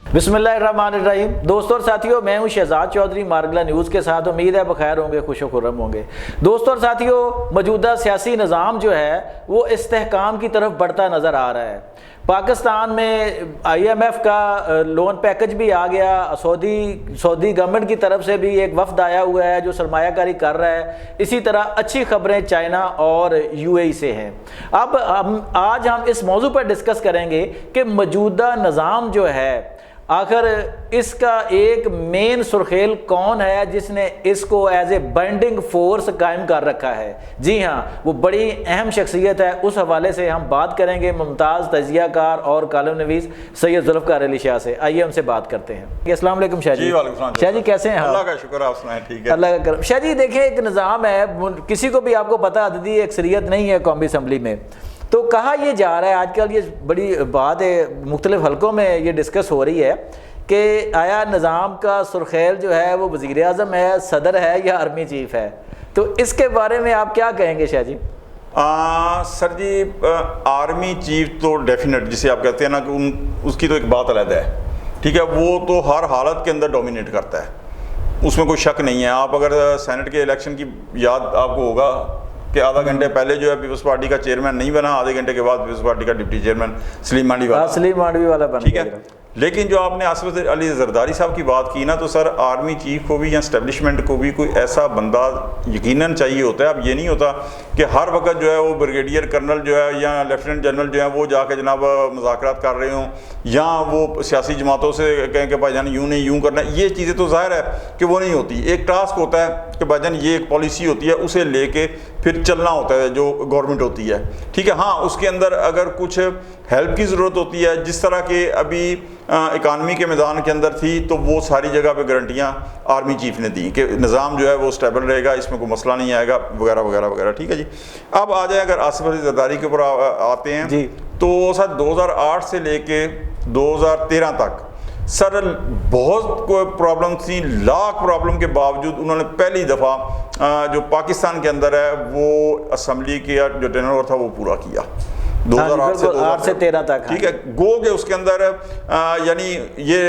बिस्मिल्लाहिर्रहमानिर्रहीम। दोस्तों और साथियों, मैं हूं शहजाद चौधरी मारगला न्यूज़ के साथ। उम्मीद है बखैर होंगे, खुश खुर्रम होंगे। दोस्तों और साथियों, मौजूदा सियासी निज़ाम जो है वो इस्तेहकाम की तरफ बढ़ता नज़र आ रहा है। पाकिस्तान में IMF का लोन पैकेज भी आ गया, सऊदी गवर्नमेंट की तरफ से भी एक वफ्द आया हुआ है जो सरमायाकारी कर रहा है। इसी तरह अच्छी खबरें चाइना और UAE से हैं। अब आज हम इस मौजू पर डिस्कस करेंगे कि मौजूदा निज़ाम जो है आखिर इसका एक मेन सुर्खेल कौन है जिसने इसको एज ए बाइंडिंग फोर्स कायम कर रखा है। जी हाँ, वो बड़ी अहम शख्सियत है। उस हवाले से हम बात करेंगे मुमताज़ तजियाकार और कालम नवीस सैयद जुल्फ़िकार अली शाह से। आइए उनसे बात करते हैं। अस्सलाम वालेकुम शाह जी। शाह जी कैसे हैं? अल्लाह का शुक्र, आप सुनाएं? ठीक है, अल्लाह का करम। शाह जी देखें, एक निज़ाम है, किसी को भी आपको पता अददी अक्सरियत नहीं है कौमी असम्बली में, तो कहा यह जा रहा है आजकल, ये बड़ी बात है, मुख्तलिफ हलकों में ये डिस्कस हो रही है कि आया निज़ाम का सुर्खेल जो है वो वज़ीर आज़म है, सदर है या आर्मी चीफ है। तो इसके बारे में आप क्या कहेंगे शाह जी? सर जी, आर्मी चीफ तो डेफिनेट, जिसे आप कहते हैं ना कि उसकी तो एक बात अलग है, ठीक है, वो तो हर हालत के अंदर डोमिनेट करता है, उसमें कोई शक नहीं है। आप अगर सेनेट के इलेक्शन की याद आपको होगा कि आधा घंटे पहले जो है पीपल्स पार्टी का चेयरमैन नहीं बना, आधे घंटे के बाद पीपल्स पार्टी का डिप्टी चेयरमैन सलीम मांडवी वाला बन, ठीक है। लेकिन जो आपने आसिफ अली जरदारी साहब की बात की ना, तो सर आर्मी चीफ को भी या एस्टेब्लिशमेंट को भी कोई ऐसा बंदा यकीनन चाहिए होता है। अब ये नहीं होता कि हर वक्त जो है वो ब्रिगेडियर कर्नल जो है या लेफ्टिनेंट जनरल जो है वो जाके जनाब मुज़ाकरात कर रहे हों, या वो सियासी जमातों से कहें कि भाईजान यूँ नहीं यूँ करना। ये चीज़ें तो ज़ाहिर है कि वो नहीं होती। एक टास्क होता है कि भाईजान ये एक पॉलिसी होती है, उसे लेके फिर चलना होता है जो गवर्नमेंट होती है, ठीक है। हाँ, उसके अंदर अगर कुछ हेल्प की ज़रूरत होती है, जिस तरह के अभी इकानमी के मैदान के अंदर थी, तो वो सारी जगह पे गारंटियाँ आर्मी चीफ ने दी कि निज़ाम जो है वो स्टेबल रहेगा, इसमें कोई मसला नहीं आएगा, वगैरह वगैरह वगैरह, ठीक है जी। अब आ जाए अगर आसिफ अली जरदारी के ऊपर आते हैं जी, तो सर 2008 से लेके 2013 तक सर बहुत कोई प्रॉब्लम थी, लाख प्रॉब्लम के बावजूद उन्होंने पहली दफ़ा जो पाकिस्तान के अंदर है वो असम्बली का जो टेनर था वो पूरा किया 2008 से 13 तक, ठीक है। गो के उसके अंदर यानी ये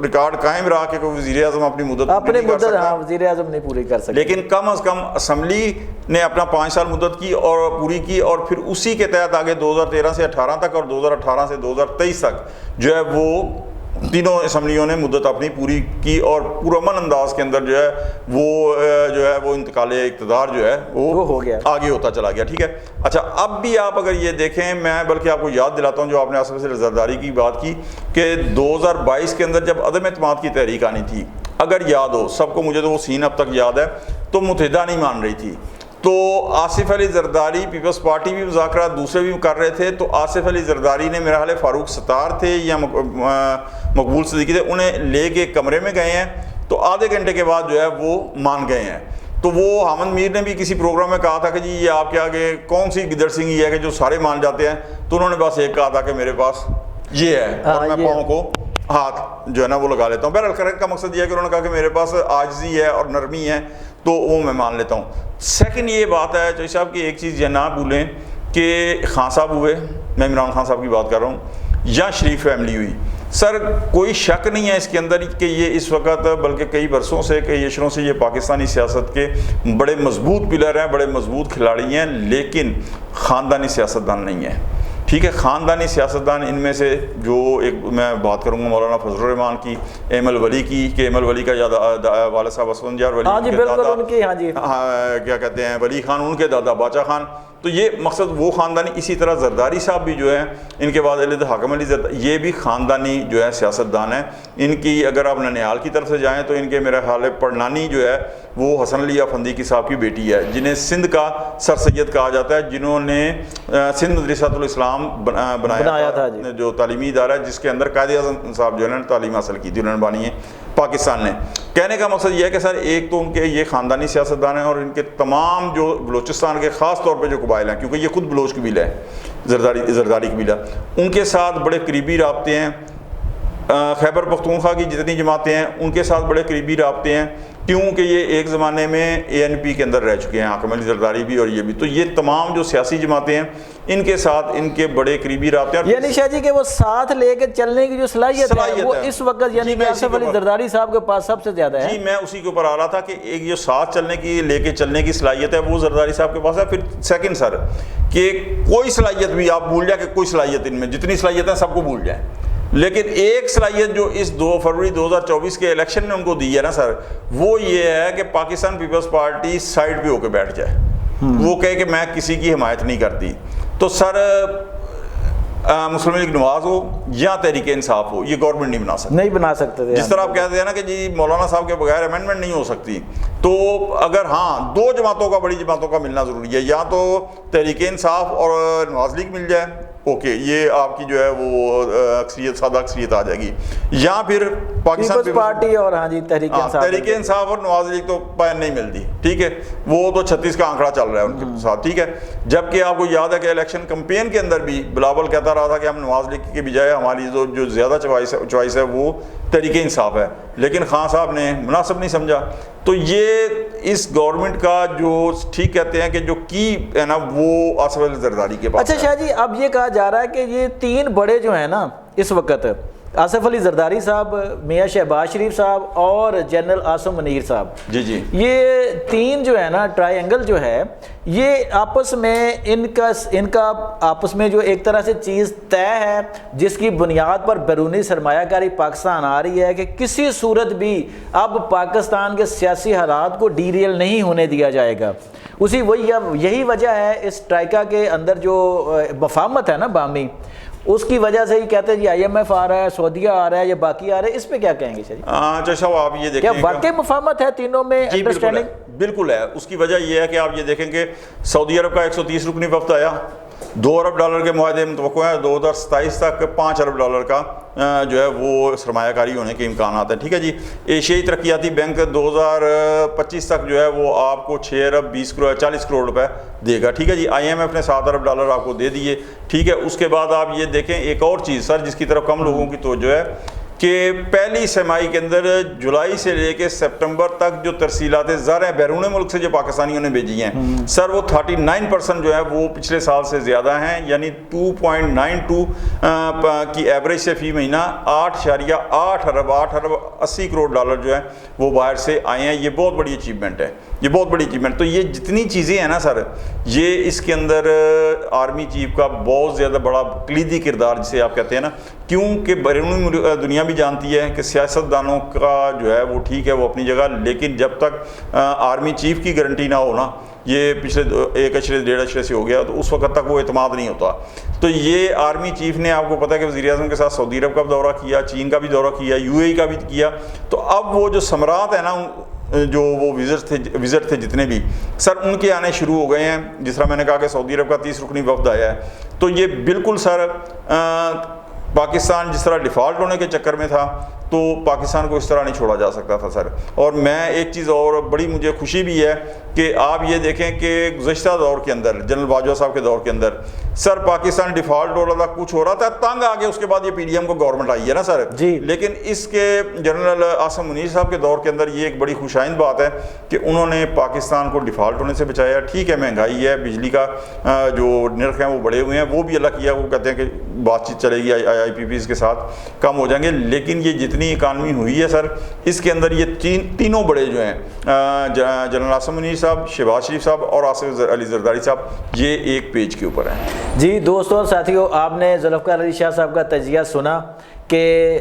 रिकॉर्ड कायम रहा कि कोई वज़ीर आज़म अपनी मुद्दत वज़ीर आज़म नहीं पूरी कर सकते, लेकिन कम अज़ कम असम्बली ने अपना 5 साल मुद्दत की और पूरी की, और फिर उसी के तहत आगे 2013 से 18 तक और 2018 से 2023 तक जो है वो तीनों असम्बलियों ने मुद्दत अपनी पूरी की, और पुरअमन अंदाज के अंदर जो है वो इंतकाल इक़्तिदार जो है वो हो गया, आगे होता चला गया, ठीक है। अच्छा, अब भी आप अगर ये देखें, मैं बल्कि आपको याद दिलाता हूँ जो आपने आसिफ अली जरदारी की बात की कि 2022 के अंदर जब अदम एतमाद की तहरीक आनी थी, अगर याद हो सबको, मुझे तो वो सीन अब तक याद है, तो मुत्तहिदा नहीं मान रही थी, तो आसिफ अली जरदारी, पीपल्स पार्टी भी मुज़ाकरात दूसरे भी कर रहे थे, तो आसिफ अली जरदारी ने, मेरा हाल फारूक सत्तार थे या मकबूल सिद्दीकी थे, उन्हें ले के कमरे में गए हैं, तो आधे घंटे के बाद जो है वो मान गए हैं। तो वो हामिद मीर ने भी किसी प्रोग्राम में कहा था कि जी ये आपके आगे कौन सी गिदड़ सिंह है कि जो सारे मान जाते हैं, तो उन्होंने बस एक कहा था कि मेरे पास ये है और मैं पाँव को हाथ जो है ना वो लगा लेता हूँ। बहरहाल करने का मकसद ये है कि उन्होंने कहा कि मेरे पास आजिज़ी है और नरमी है, तो वो मैं मान लेता हूँ। सेकंड ये बात है चौधरी साहब की, एक चीज़ ये ना भूलें कि खान साहब हुए, मैं इमरान खान साहब की बात कर रहा हूँ, या शरीफ फैमिली हुई, सर कोई शक नहीं है इसके अंदर कि ये इस वक्त बल्कि कई बरसों से, कई अशरों से ये पाकिस्तानी सियासत के बड़े मजबूत पिलर हैं, बड़े मजबूत खिलाड़ी हैं, लेकिन ख़ानदानी सियासतदान नहीं है, ठीक है। ख़ानदानी सियासतदान इनमें से जो एक मैं बात करूँगा मौलाना फजल रहमान की, एमल वली की, कि एमल वली का वालिद साहब असफंजार वली, हाँ जी बिल्कुल उनकी, हाँ जी क्या कहते हैं वली खान, उनके दादा बाचा खान, तो ये मकसद वो ख़ानदानी। इसी तरह जरदारी साहब भी जो है, इनके बाद हाकिम अली जरदारी, ये भी ख़ानदानी जो है सियासतदान है। इनकी अगर आप ननिहाल की तरफ से जाएँ तो इनके मेरा ख्याल है पढ़नानी जो है वो हसन अली अफंदी की साहब की बेटी है, जिन्हें सिंध का सर सैयद कहा जाता है, जिन्होंने सिंध मदरसातुल इस्लाम बनाया था, जो तालीमी इदारा है जिसके अंदर कायद-ए-आज़म साहब जो है ना तालीम हासिल की थी, उन्होंने बानी है पाकिस्तान ने। कहने का मकसद यह है कि सर एक तो उनके ये ख़ानदानी सियासतदान हैं, और इनके तमाम जो बलोचिस्तान के ख़ास तौर पे जो कबाइल हैं, क्योंकि ये खुद बलोच कबीला है, जरदारी कबीला, उनके साथ बड़े करीबी राब्ते हैं। खैबर पख्तूनख्वा की जितनी जमातें हैं उनके साथ बड़े करीबी राब्ते हैं। کیونکہ یہ ایک زمانے میں ANP کے اندر رہ چکے ہیں، حاکم علی زرداری بھی اور یہ بھی، تو یہ تمام جو سیاسی جماعتیں ہیں ان کے ساتھ ان کے بڑے قریبی رابطے ہیں. یعنی شاہ جی کہ وہ ساتھ لے کے چلنے کی جو صلاحیت ہے وہ اس وقت یعنی کہ آصف علی زرداری صاحب کے پاس سب سے زیادہ ہے. جی میں اسی کے اوپر آ رہا تھا کہ ایک جو ساتھ چلنے کی لے کے چلنے کی صلاحیت ہے وہ زرداری صاحب کے پاس ہے. پھر سیکنڈ سر کہ کوئی صلاحیت بھی آپ بھول جائیں کہ کوئی صلاحیت ان میں جتنی صلاحیت ہے سب کو بھول جائیں، لیکن ایک صلاحیت جو اس 2 فروری 2024 کے الیکشن نے ان کو دی ہے نا سر، وہ یہ ہے کہ پاکستان پیپلز پارٹی سائڈ پہ ہو کے بیٹھ جائے، وہ کہے کہ میں کسی کی حمایت نہیں کرتی. تو سر مسلم لیگ نواز ہو یا تحریک انصاف ہو، یہ گورنمنٹ نہیں بنا سکتے تھے. جس طرح آپ کہتے ہیں نا کہ جی مولانا صاحب کے بغیر امینڈمنٹ نہیں ہو سکتی، تو اگر ہاں 2 جماعتوں کا، بڑی جماعتوں کا ملنا ضروری ہے، یا تو تحریک انصاف اور نواز لیگ مل جائے، اوکے یہ آپ کی جو ہے وہ اکثریت، سادہ اکثریت آ جائے گی، یا پھر پاکستان پیپلز پارٹی اور ہاں جی تحریک انصاف اور نواز لیگ تو پائن نہیں ملتی، ٹھیک ہے، وہ تو 36 کا آنکڑا چل رہا ہے ان کے ساتھ، ٹھیک ہے. جبکہ آپ کو یاد ہے کہ الیکشن کمپین کے اندر بھی بلاول کہتا رہا تھا کہ ہم نواز لیگ کے بجائے ہماری جو زیادہ چوائس ہے وہ تحریک انصاف ہے، لیکن خان صاحب نے مناسب نہیں سمجھا. تو یہ اس گورنمنٹ کا جو ٹھیک کہتے ہیں کہ جو کی ہے نا وہ آصف علی زرداری کے پاس. اچھا شاہ جی اب یہ کہا جا رہا ہے کہ یہ 3 بڑے جو ہیں نا اس وقت، آصف علی زرداری صاحب، میاں شہباز شریف صاحب اور جنرل عاصم منیر صاحب، جی یہ 3 جو ہے نا ٹرائی اینگل جو ہے، یہ آپس میں ان کا آپس میں جو ایک طرح سے چیز طے ہے جس کی بنیاد پر بیرونی سرمایہ کاری پاکستان آ رہی ہے کہ کسی صورت بھی اب پاکستان کے سیاسی حالات کو ڈیریل نہیں ہونے دیا جائے گا. یہی وجہ ہے اس ٹرائکا کے اندر جو مفاہمت ہے نا باہمی، اس کی وجہ سے ہی کہتے ہیں جی IMF آ رہا ہے، سعودیہ آ رہا ہے یا باقی آ رہے ہیں، اس پہ کیا کہیں گے؟ اچھا صاحب آپ یہ دیکھیں کیا واقعی مفاہمت ہے تینوں میں انڈرسٹینڈنگ؟ بالکل ہے. اس کی وجہ یہ ہے کہ آپ یہ دیکھیں کہ سعودی عرب کا 130 رکنی وفد آیا، $2 ارب کے معاہدے متوقع ہیں، 2027 تک $5 ارب کا جو ہے وہ سرمایہ کاری ہونے کے امکانات ہیں، ٹھیک ہے جی. ایشیائی ترقیاتی بینک 2025 تک جو ہے وہ آپ کو 6 ارب 40 کروڑ روپے دے گا، ٹھیک ہے جی. IMF نے $7 ارب آپ کو دے دیے، ٹھیک ہے. اس کے بعد آپ یہ دیکھیں ایک اور چیز سر جس کی طرف کم لوگوں کی توجہ ہے کہ پہلی سرمائی کے اندر جولائی سے لے کے سپٹمبر تک جو ترسیلات ظاہر ہیں بیرون ملک سے جو پاکستانیوں نے بھیجی ہیں سر، وہ 39% جو ہے وہ پچھلے سال سے زیادہ ہیں، یعنی 2.92 کی ایوریج سے فی مہینہ 8.8 ارب 80 کروڑ ڈالر جو ہے وہ باہر سے آئے ہیں. یہ بہت بڑی اچیومنٹ ہے، یہ بہت بڑی اچیومنٹ. تو یہ جتنی چیزیں ہیں نا سر، یہ اس کے اندر آرمی چیف کا بہت زیادہ بڑا کلیدی کردار جسے آپ کہتے ہیں نا، کیونکہ بیرونی دنیا بھی جانتی ہے کہ سیاست دانوں کا جو ہے وہ ٹھیک ہے وہ اپنی جگہ، لیکن جب تک آرمی چیف کی گارنٹی نہ ہو نا، یہ پچھلے 1 اشرے 1.5 اشرے سے ہو گیا، تو اس وقت تک وہ اعتماد نہیں ہوتا. تو یہ آرمی چیف نے آپ کو پتہ ہے کہ وزیر اعظم کے ساتھ سعودی عرب کا دورہ کیا، چین کا بھی دورہ کیا، UAE کا بھی کیا. تو اب وہ جو ثمرات ہیں نا، جو وہ وزٹ تھے جتنے بھی سر، ان کے آنے شروع ہو گئے ہیں. جس طرح میں نے کہا کہ سعودی عرب کا 30 رکنی وفد آیا ہے، تو یہ بالکل سر پاکستان جس طرح ڈیفالٹ ہونے کے چکر میں تھا تو پاکستان کو اس طرح نہیں چھوڑا جا سکتا تھا سر. اور میں ایک چیز اور بڑی مجھے خوشی بھی ہے کہ آپ یہ دیکھیں کہ گزشتہ دور کے اندر جنرل باجوہ صاحب کے دور کے اندر سر پاکستان ڈیفالٹ ہو رہا تھا، کچھ ہو رہا تھا، تنگ آ کے اس کے بعد یہ PDM کو گورنمنٹ آئی ہے نا سر جی. لیکن اس کے جنرل عاصم منیر صاحب کے دور کے اندر یہ ایک بڑی خوشائند بات ہے کہ انہوں نے پاکستان کو ڈیفالٹ ہونے سے بچایا. ٹھیک ہے مہنگائی ہے، بجلی کا جو نرخ ہیں وہ بڑے ہوئے ہیں، وہ بھی اللہ کیا، وہ کہتے ہیں کہ بات چیت چلے گی IPPs کے ساتھ کم ہو جائیں گے. لیکن یہ جتنی اکانومی ہوئی ہے سر، اس کے اندر یہ تینوں بڑے جو ہیں جنرل عاصم منیر صاحب، شہباز شریف صاحب اور آصف علی زرداری صاحب، یہ ایک پیج کے اوپر ہیں. جی دوستوں اور ساتھیوں، آپ نے ذوالفقار علی شاہ صاحب کا تجزیہ سنا کہ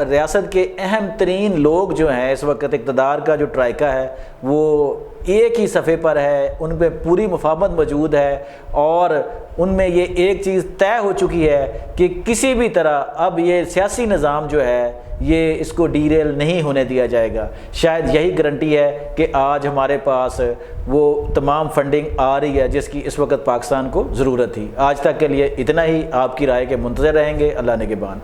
ریاست کے اہم ترین لوگ جو ہیں اس وقت اقتدار کا جو ٹرائکا ہے وہ ایک ہی صفحے پر ہے، ان پہ پوری مفاہمت موجود ہے اور ان میں یہ ایک چیز طے ہو چکی ہے کہ کسی بھی طرح اب یہ سیاسی نظام جو ہے یہ اس کو ڈیریل نہیں ہونے دیا جائے گا. شاید یہی گارنٹی ہے کہ آج ہمارے پاس وہ تمام فنڈنگ آ رہی ہے جس کی اس وقت پاکستان کو ضرورت تھی. آج تک کے لیے اتنا ہی. آپ کی رائے کے منتظر رہیں گے. اللہ نگہبان.